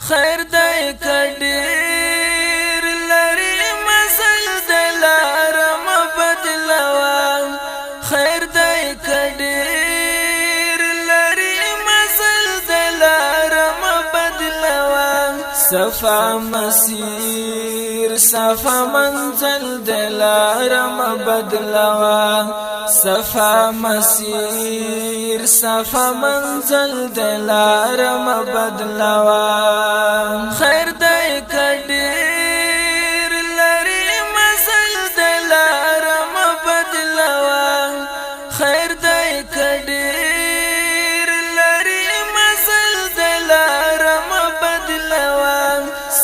خیر دای کډیر لري مزل دلارم بدلوا خیر دای کډیر لري مزل دلارم بدلوا صفا مسیر صفا منزل دلارم بدلوا صفا مسیر صفا منزل دلارم بدلوا خیر دای کډیر لري مزل دلارم بدلوا خیر دای کډیر لري مزل دلارم بدلوا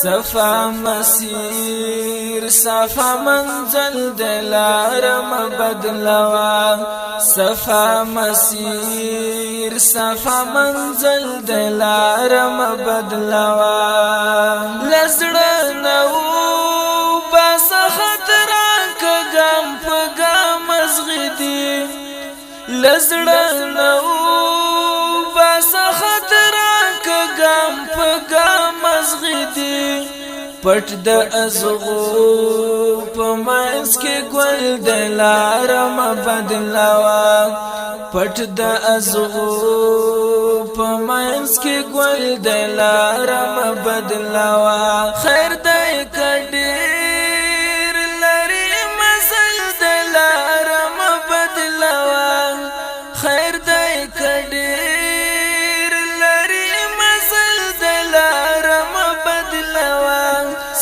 صفا مسیر صفا منزل دلارم بدلوا صفا مسیر صفا منزل دلارم بدلوا لزړه نو بس خطر کا ګم په ګم زغدي لزړه نو بس خطر کا ګم په ګم زغدي پټ د ازغو په مینس کې ګل دلارم بدلوا پټ د ازغو په مینس کې ګل دلارم بدلوا خیر دای کډیر لري مزل دلارم بدلوا خیر دای کډیر لري مزل دلارم بدلوا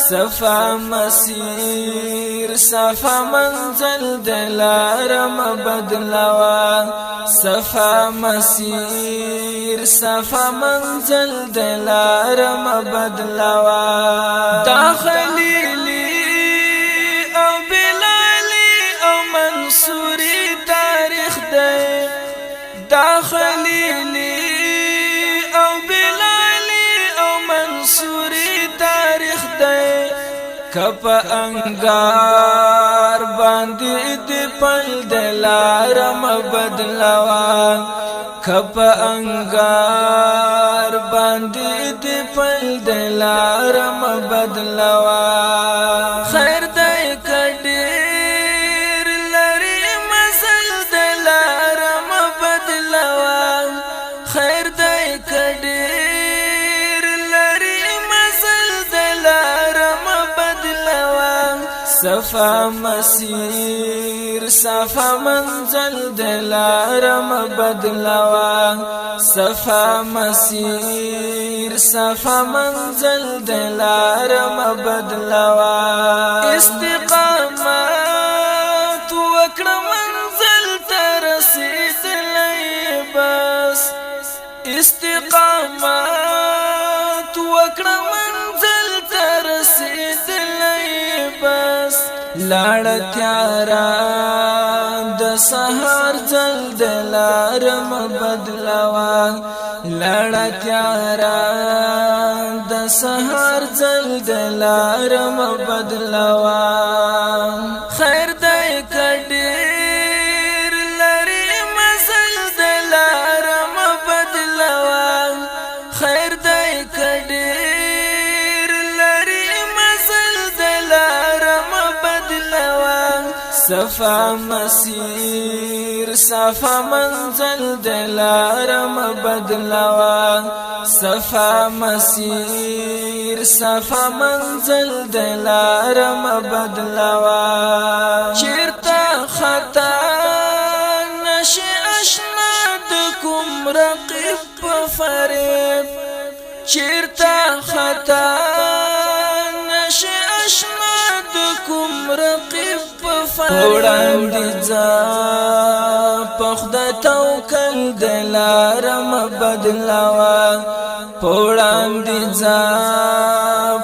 صفا مسیر صفا منزل دلارم بدلوا صفا مسیر صفا منزل دلارم بدلوا دا خلیلی او بلالی او منصوری تاریخ دی دا خلیلی او بلالی او منصوری تاریخ دی کپ انگار باندې دی پل دلارم بدلوا کپ انگار باندې دی پل دلارم بدلوا خیر دای کډیر لري مزل دلارم بدلوا خیر دای کډیر لري مزل دلارم بدلوا صفا مسیر صفا منزل دلارم بدلوا صفا مسیر صفا منزل دلارم بدلوا استقامت وکړه منزل تر رسیدلې بس استقامت وکړه منزل تر رسیدلې بس لاړ تیارا د سحر جل دلارم بدلوا لاړ تیارا د سحر جل دلارم بدلوا خیر دای کډیر لري مزل دلارم بدلوا خیر دای کډیر لري مزل دلارم بدلوا صفا مسیر صفا منزل دلارم بدلوا صفا مسیر صفا منزل دلارم بدلوا چیرته خطا نشي اشنا د کوم رقیب په فریب چیرته خطا نشي اشنا د کوم رقیب په فریب وړاندې ځه پخدا توکل دلارم بدلوا وړاندې ځه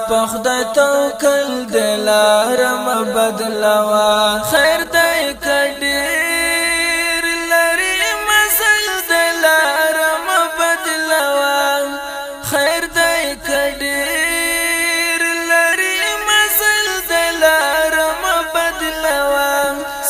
پخدا توکل دلارم بدلوا خیر دای کډیر لري مزل دلارم بدلوا خیر دای کډیر لري مزل دلارم بدلوا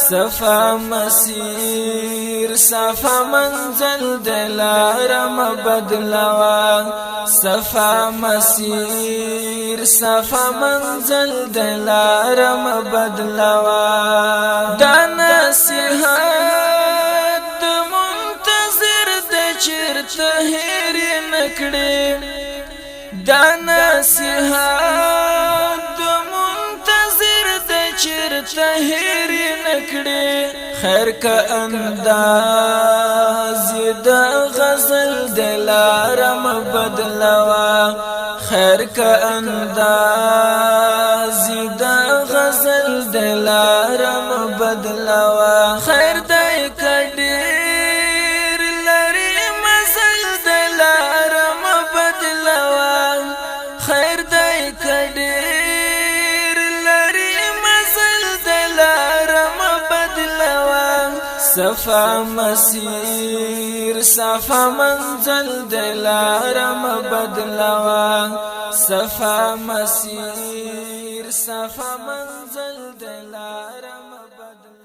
صفا مسیر صفا منزل دلارم بدلوا صفا مسیر صفا منزل دلارم بدلوا دا نصیحت منتظر د چرته هیر نکړي دا نصیحت منتظر د چرته هیر نکړي خیر کا انداز د غزل دلارم بدلوا خیر کا انداز د غزل دلارم بدلوا خیر دای کډیر لری مزل دلارم بدلوا خیر دای کډیر لری مزل دلارم بدلوا صفا مسیر صفا منزل دلارم بدلوا صفا مسیر صفا منزل دلارم بدلوا